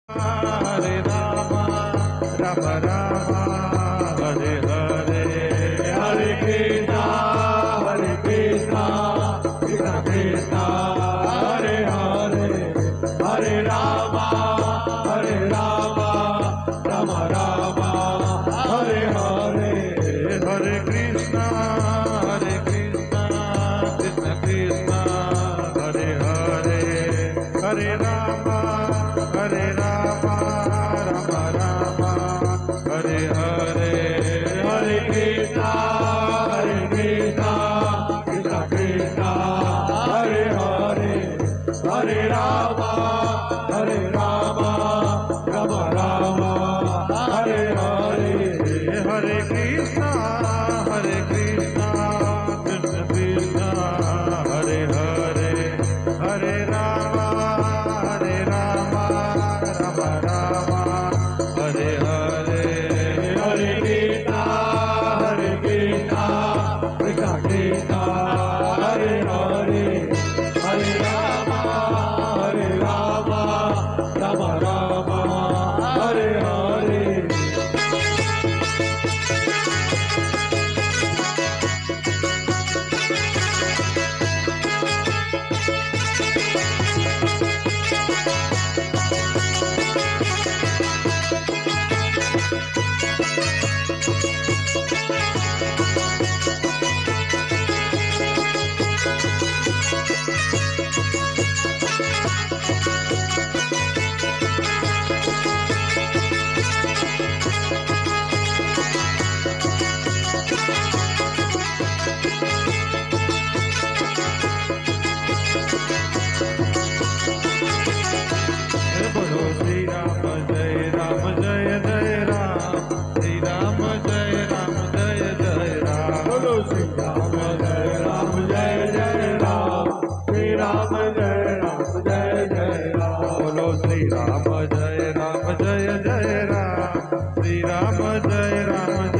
हरे राम राम राम हरे हरे हरे कृष्णा कृष्णा कृष्णा हरे हरे हरे राम राम राम हरे हरे हरे कृष्णा कृष्णा कृष्णा हरे हरे हरे राम राम राम हरे हरे हरे कृष्णा कृष्णा कृष्णा हरे हरे हरे राम राम राम हरे हरे हरे कृष्णा कृष्णा कृष्णा हरे हरे हरे राम राम राम हरे हरे हरे कृष्णा कृष्णा कृष्णा हरे हरे हरे राम राम राम हरे हरे बोलो श्री राम जय जय राम श्री राम जय जय राम बोलो श्री राम जय जय राम श्री राम जय जय राम बोलो श्री राम जय जय राम श्री राम जय